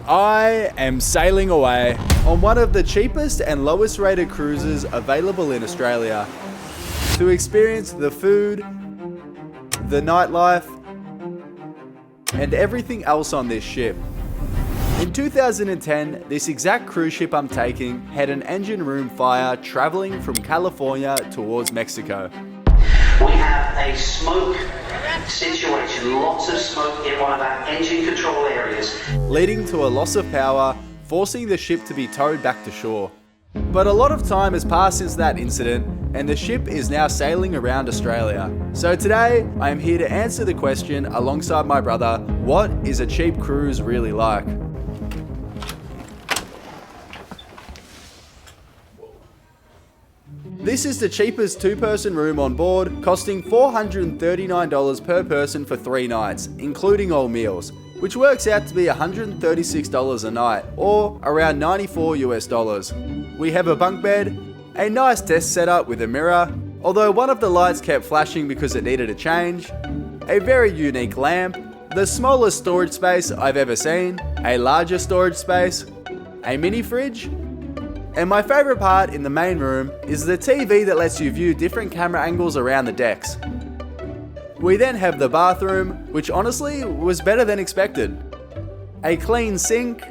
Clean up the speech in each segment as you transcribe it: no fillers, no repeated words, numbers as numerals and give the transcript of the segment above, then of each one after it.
I am sailing away on one of the cheapest and lowest rated cruises available in Australia to experience the food, the nightlife, and everything else on this ship. In 2010, this exact cruise ship I'm taking had an engine room fire traveling from California towards Mexico. We have a smoke situation, lots of smoke in one of our engine control areas, leading to a loss of power, forcing the ship to be towed back to shore. But a lot of time has passed since that incident, and the ship is now sailing around Australia. So today, I am here to answer the question alongside my brother, what is a cheap cruise really like? This is the cheapest two-person room on board, costing $439 per person for 3 nights, including all meals, which works out to be $136 a night, or around $94 US. We have a bunk bed, a nice desk setup with a mirror, although one of the lights kept flashing because it needed a change, a very unique lamp, the smallest storage space I've ever seen, a larger storage space, a mini fridge, and my favourite part in the main room is the TV that lets you view different camera angles around the decks. We then have the bathroom, which honestly was better than expected. A clean sink,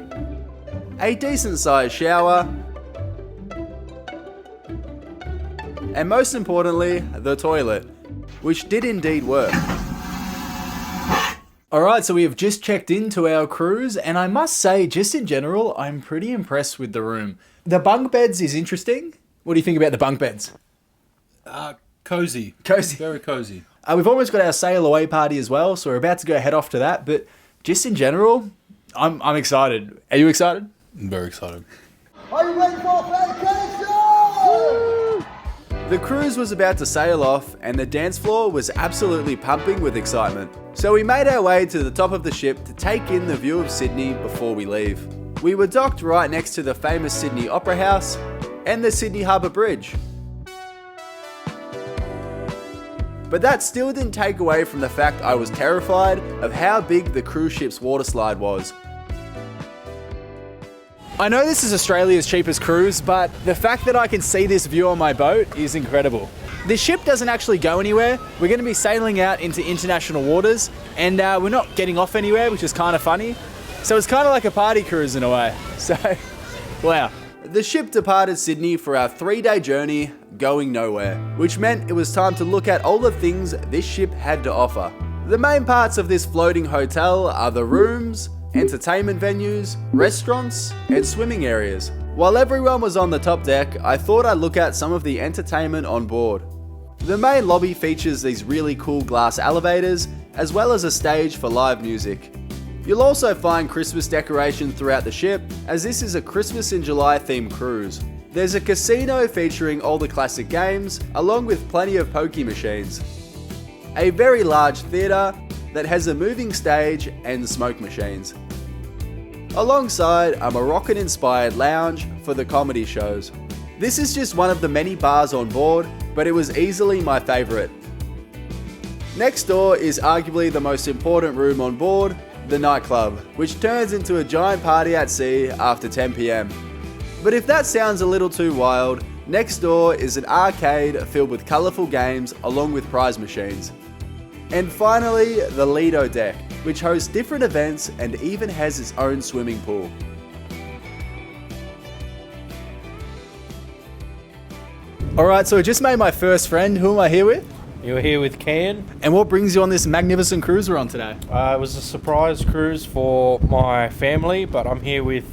a decent sized shower, and most importantly, the toilet, which did indeed work. Alright, so we have just checked into our cruise, and I must say, just in general, I'm pretty impressed with the room. The bunk beds is interesting. What do you think about the bunk beds? Cozy. Cozy. Very cozy. We've almost got our sail away party as well, so we're about to go head off to that, but just in general, I'm excited. Are you excited? I'm very excited. Are you ready for vacation? The cruise was about to sail off, and the dance floor was absolutely pumping with excitement. So we made our way to the top of the ship to take in the view of Sydney before we leave. We were docked right next to the famous Sydney Opera House and the Sydney Harbour Bridge. But that still didn't take away from the fact I was terrified of how big the cruise ship's water slide was. I know this is Australia's cheapest cruise, but the fact that I can see this view on my boat is incredible. This ship doesn't actually go anywhere. We're going to be sailing out into international waters, and we're not getting off anywhere, which is kind of funny. So it's kind of like a party cruise in a way. So, wow. The ship departed Sydney for our 3-day journey, going nowhere, which meant it was time to look at all the things this ship had to offer. The main parts of this floating hotel are the rooms, entertainment venues, restaurants, and swimming areas. While everyone was on the top deck, I thought I'd look at some of the entertainment on board. The main lobby features these really cool glass elevators, as well as a stage for live music. You'll also find Christmas decorations throughout the ship, as this is a Christmas in July themed cruise. There's a casino featuring all the classic games, along with plenty of pokey machines. A very large theatre that has a moving stage and smoke machines. Alongside a Moroccan-inspired lounge for the comedy shows. This is just one of the many bars on board, but it was easily my favourite. Next door is arguably the most important room on board, the nightclub, which turns into a giant party at sea after 10 PM. But if that sounds a little too wild, next door is an arcade filled with colourful games along with prize machines. And finally, the Lido deck, which hosts different events and even has its own swimming pool. Alright, so I just made my first friend. Who am I here with? You're here with Can. And what brings you on this magnificent cruise we're on today? It was a surprise cruise for my family, but I'm here with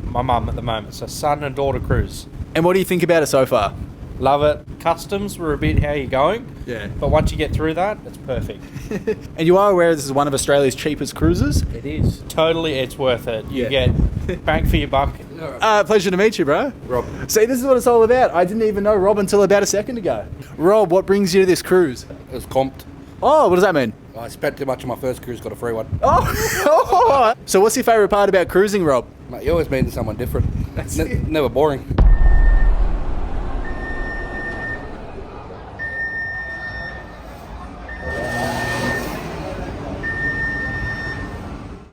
my mum at the moment. So son and daughter cruise. And what do you think about it so far? Love it. Customs were a bit how you going. Yeah. But once you get through that, it's perfect. And you are aware this is one of Australia's cheapest cruises? It is. Totally, it's worth it. You get bang for your buck. Pleasure to meet you, bro. Rob. See, this is what it's all about. I didn't even know Rob until about a second ago. Rob, what brings you to this cruise? It was comped. Oh, what does that mean? I spent too much on my first cruise, got a free one. Oh! So what's your favourite part about cruising, Rob? Mate, you always meeting someone different. Never boring.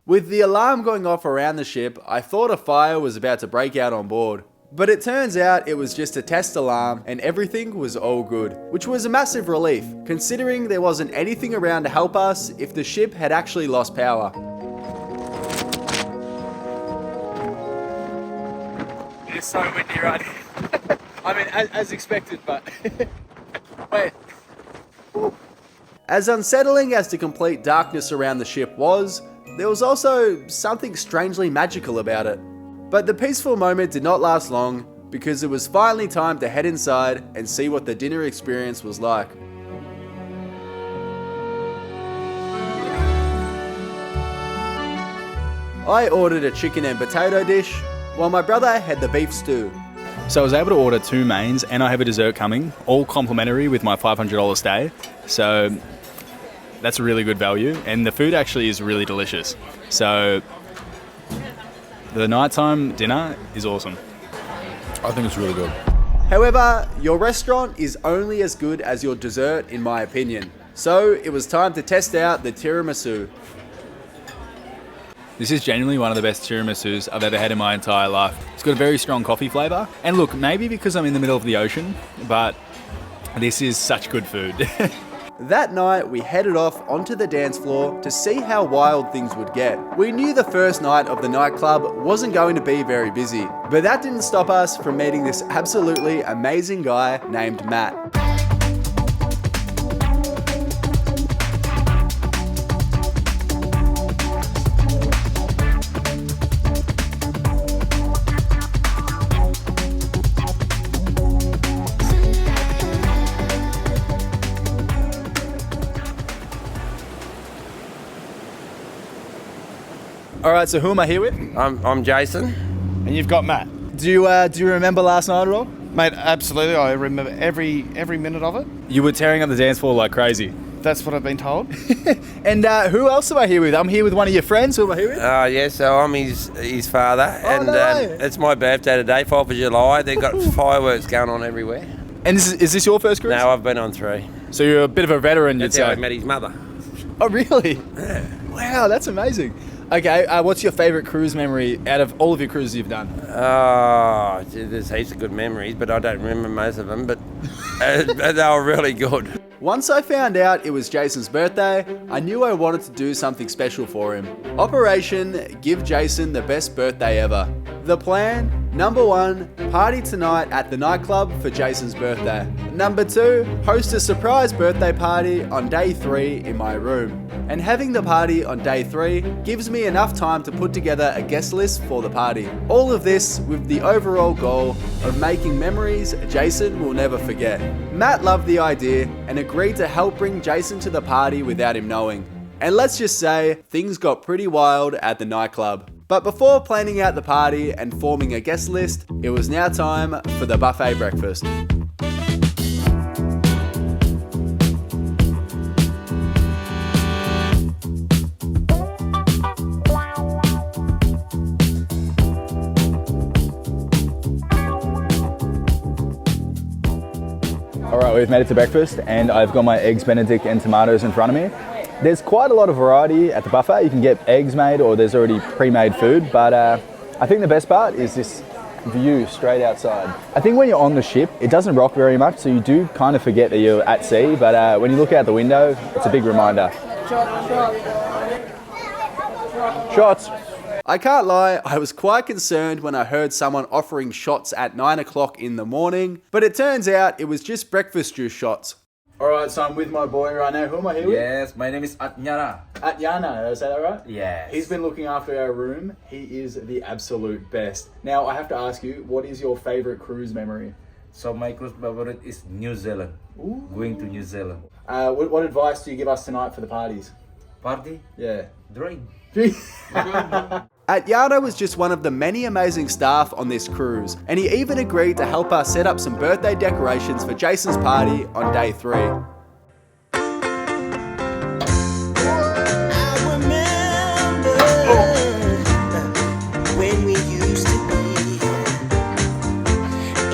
With the alarm going off around the ship, I thought a fire was about to break out on board. But it turns out it was just a test alarm and everything was all good, which was a massive relief, considering there wasn't anything around to help us if the ship had actually lost power. It's so windy right here. I mean, as expected, but... Wait. As unsettling as the complete darkness around the ship was, there was also something strangely magical about it. But the peaceful moment did not last long, because it was finally time to head inside and see what the dinner experience was like. I ordered a chicken and potato dish, while my brother had the beef stew. So I was able to order 2 mains and I have a dessert coming, all complimentary with my $500 stay. So that's a really good value, and the food actually is really delicious. So the nighttime dinner is awesome. I think it's really good. However, your restaurant is only as good as your dessert in my opinion. So it was time to test out the tiramisu. This is genuinely one of the best tiramisus I've ever had in my entire life. It's got a very strong coffee flavour. And look, maybe because I'm in the middle of the ocean, but this is such good food. That night, we headed off onto the dance floor to see how wild things would get. We knew the first night of the nightclub wasn't going to be very busy, but that didn't stop us from meeting this absolutely amazing guy named Matt. All right, so who am I here with? I'm Jason. And you've got Matt. Do you remember last night at all? Mate, absolutely. I remember every minute of it. You were tearing up the dance floor like crazy. That's what I've been told. And who else am I here with? I'm here with one of your friends. Who am I here with? Yeah, so I'm his father. Oh, and no way. It's my birthday today, 4th of July. They've got fireworks going on everywhere. And is this your first cruise? No, I've been on 3. So you're a bit of a veteran, you'd That's how say. I met his mother. Oh, really? Yeah. Wow, that's amazing. Okay, what's your favourite cruise memory out of all of your cruises you've done? Oh, there's heaps of good memories, but I don't remember most of them, but they were really good. Once I found out it was Jason's birthday, I knew I wanted to do something special for him. Operation Give Jason the Best Birthday Ever. The plan? Number 1, party tonight at the nightclub for Jason's birthday. Number 2, host a surprise birthday party on day 3 in my room. And having the party on day 3 gives me enough time to put together a guest list for the party. All of this with the overall goal of making memories Jason will never forget. Matt loved the idea and agreed to help bring Jason to the party without him knowing. And let's just say, things got pretty wild at the nightclub. But before planning out the party and forming a guest list, it was now time for the buffet breakfast. Alright, we've made it to breakfast and I've got my eggs Benedict and tomatoes in front of me. There's quite a lot of variety at the buffet. You can get eggs made or there's already pre-made food, but I think the best part is this view straight outside. I think when you're on the ship, it doesn't rock very much, so you do kind of forget that you're at sea, but when you look out the window, it's a big reminder. Shots! I can't lie, I was quite concerned when I heard someone offering shots at 9 o'clock in the morning, but it turns out it was just breakfast juice shots. Alright, so I'm with my boy right now. Who am I here with? Yes, my name is Atnyana. Atnyana, is that right? Yes. He's been looking after our room. He is the absolute best. Now, I have to ask you, what is your favourite cruise memory? So my cruise favorite is New Zealand. Ooh. Going to New Zealand. What advice do you give us tonight for the parties? Party? Yeah. Drink. Atnyana was just one of the many amazing staff on this cruise, and he even agreed to help us set up some birthday decorations for Jason's party on day 3. When we used to be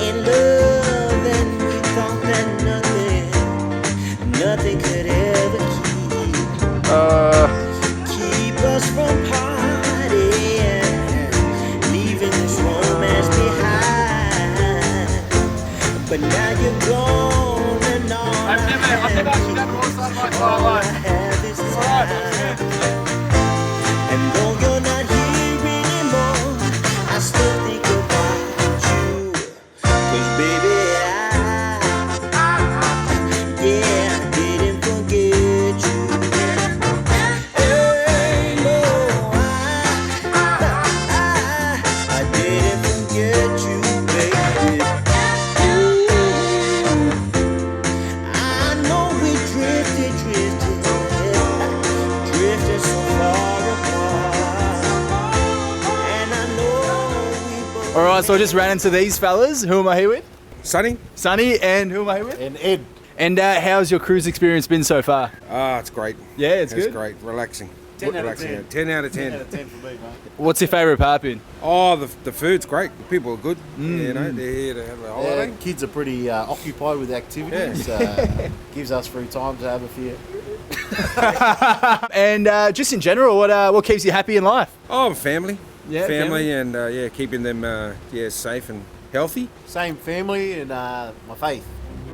in love and we thought that nothing could ever keep us from parting. Now you're gone and all I've never actually done horse on my entire life. have is time. And though you're not here anymore, I still think about you. 'Cause baby, yeah, I didn't forget you. Hey, no, I didn't forget you, baby. I know we drifted so far apart. And I know we both. All right, so I just ran into these fellas. Who am I here with? Sunny? Sonny, and who am I here with? And Ed. And how's your cruise experience been so far? It's great. Yeah, it's good. great. Relaxing. 10 out of Relaxing. 10. 10 out of 10. 10 for me, mate. What's your favourite part been? Oh, the food's great. The people are good. You know, they're here to have a Yeah, holiday. kids are pretty occupied with activities. Gives us free time to have a few. And just in general, what keeps you happy in life? Oh, family. Yeah, family, and keeping them safe and healthy. Same family and my faith.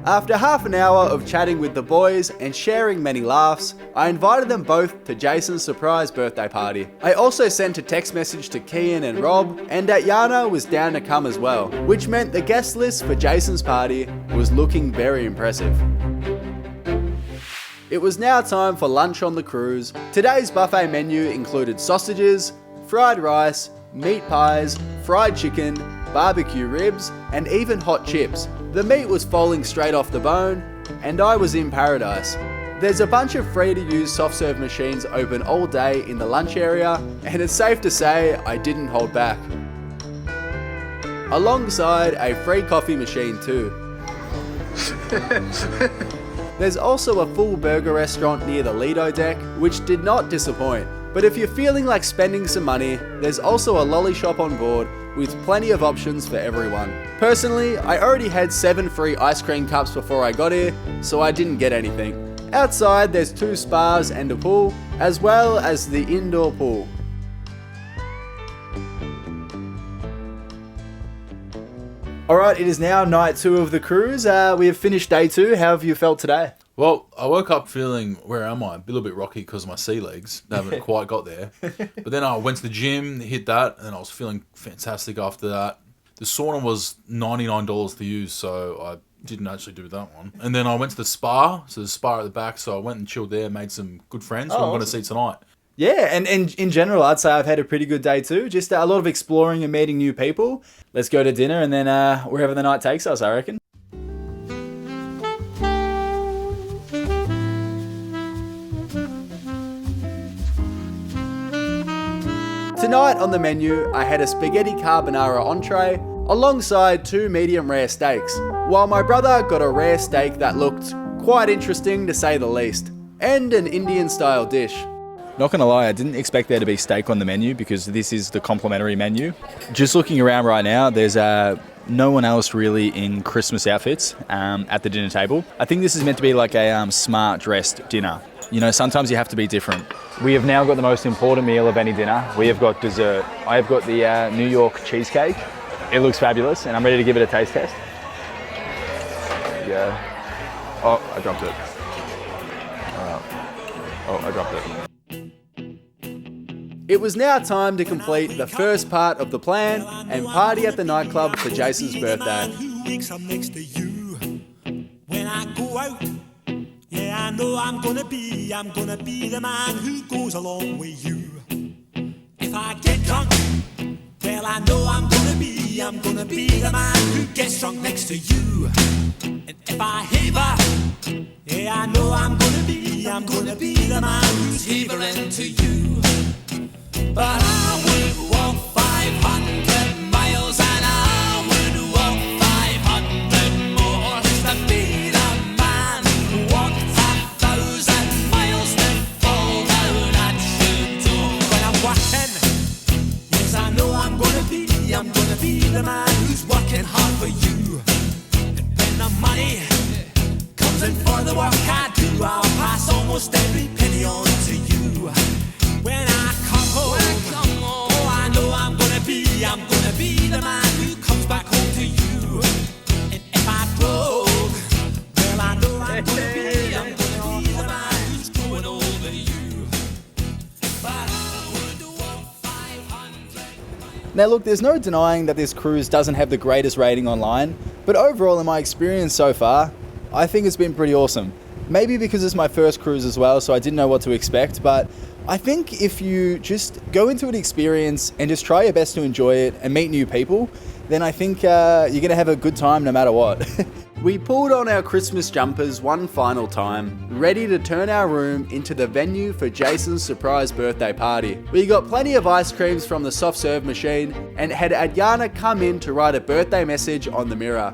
After half an hour of chatting with the boys and sharing many laughs, I invited them both to Jason's surprise birthday party. I also sent a text message to Kian and Rob, and that Yana was down to come as well, which meant the guest list for Jason's party was looking very impressive. It was now time for lunch on the cruise. Today's buffet menu included sausages, fried rice, meat pies, fried chicken, barbecue ribs, and even hot chips. The meat was falling straight off the bone, and I was in paradise. There's a bunch of free to use soft serve machines open all day in the lunch area, and it's safe to say I didn't hold back. Alongside a free coffee machine too. There's also a full burger restaurant near the Lido deck, which did not disappoint. But if you're feeling like spending some money, there's also a lolly shop on board with plenty of options for everyone. Personally, I already had 7 free ice cream cups before I got here, so I didn't get anything. Outside, there's 2 spas and a pool, as well as the indoor pool. Alright, it is now night 2 of the cruise. We have finished day 2. How have you felt today? Well, I woke up feeling, where am I? A little bit rocky because of my sea legs. I haven't quite got there. But then I went to the gym, hit that, and I was feeling fantastic after that. The sauna was $99 to use, so I didn't actually do that one. And then I went to the spa, so the spa at the back, so I went and chilled there, made some good friends who I'm going to see tonight. Yeah, and in general, I'd say I've had a pretty good day too. Just a lot of exploring and meeting new people. Let's go to dinner and then wherever the night takes us, I reckon. Tonight on the menu, I had a spaghetti carbonara entree alongside 2 medium rare steaks, while my brother got a rare steak that looked quite interesting to say the least, and an Indian style dish. Not gonna lie, I didn't expect there to be steak on the menu because this is the complimentary menu. Just looking around right now, there's no one else really in Christmas outfits at the dinner table. I think this is meant to be like a smart dressed dinner. You know, sometimes you have to be different. We have now got the most important meal of any dinner. We have got dessert. I have got the New York cheesecake. It looks fabulous and I'm ready to give it a taste test. There you go. Oh, I dropped it. Oh, I dropped it. It was now time to complete the first part of the plan and party at the nightclub for Jason's birthday. When I go out, yeah, I know I'm gonna be the man who goes along with you. If I get drunk, well, I know I'm gonna be the man who gets drunk next to you. And if I heaver, yeah, I know I'm gonna be the man who's heavering to you. But I would walk 500 miles and I would walk 500 more to be the man who walked 1,000 miles to fall down at your door. When I'm working, yes, I know I'm gonna be the man who's working hard for you. And when the money comes in for the work I do, I'll pass almost every penny on to you. When I come home, oh, I know I'm gonna be the man who comes back home to you. And if I broke Now look, there's no denying that this cruise doesn't have the greatest rating online, but overall in my experience so far, I think it's been pretty awesome. Maybe because it's my first cruise as well, so I didn't know what to expect, but I think if you just go into an experience and just try your best to enjoy it and meet new people, then I think you're going to have a good time no matter what. We pulled on our Christmas jumpers one final time, ready to turn our room into the venue for Jason's surprise birthday party. We got plenty of ice creams from the soft serve machine and had Adriana come in to write a birthday message on the mirror.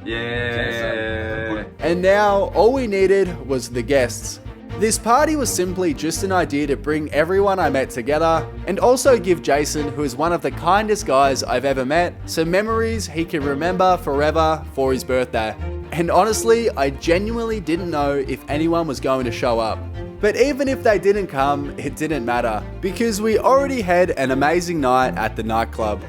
Yeah. And now all we needed was the guests. This party was simply just an idea to bring everyone I met together and also give Jason, who is one of the kindest guys I've ever met, some memories he can remember forever for his birthday. And honestly, I genuinely didn't know if anyone was going to show up. But even if they didn't come, it didn't matter because we already had an amazing night at the nightclub.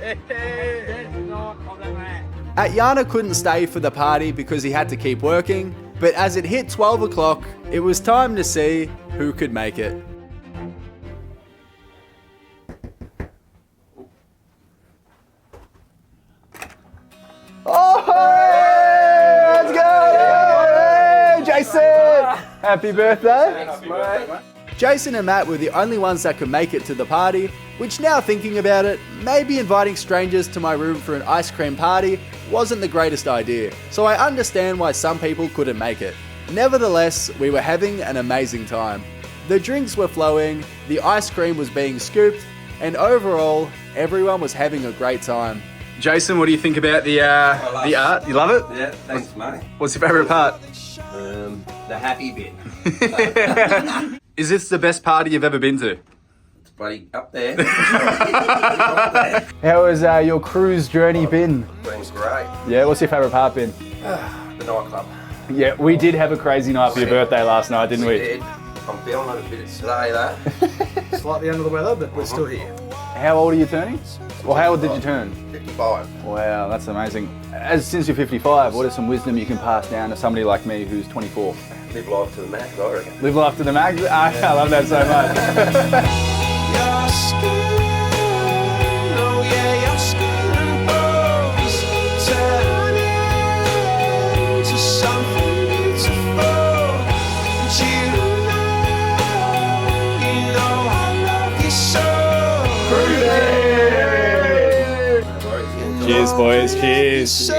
Atyana couldn't stay for the party because he had to keep working, but as it hit 12 o'clock, it was time to see who could make it. Oh, hey, let's go! Hey, Jason! Happy birthday! Jason and Matt were the only ones that could make it to the party, which now thinking about it, maybe inviting strangers to my room for an ice cream party wasn't the greatest idea, so I understand why some people couldn't make it. Nevertheless, we were having an amazing time. The drinks were flowing, the ice cream was being scooped, and overall, everyone was having a great time. Jason, what do you think about the art? You love it? Yeah, thanks, mate. What's your favourite part? The happy bit. Is this the best party you've ever been to? It's bloody up there. How has your cruise journey been? Been great. Yeah, what's your favourite part been? The nightclub. Yeah, we did have a crazy night for your birthday last night, didn't we? Did. I'm feeling it a bit today, though. Slightly under the weather, but we're still here. How old are you turning? Well, how old did you turn? 55. Wow, that's amazing. Since you're 55, what is some wisdom you can pass down to somebody like me who's 24? Live life to the max, I reckon. Live life to the max? I love that so much. Your skin, oh yeah, your skin and bones turn into something beautiful. And you know I love you so. Cheers, boys. Cheers. So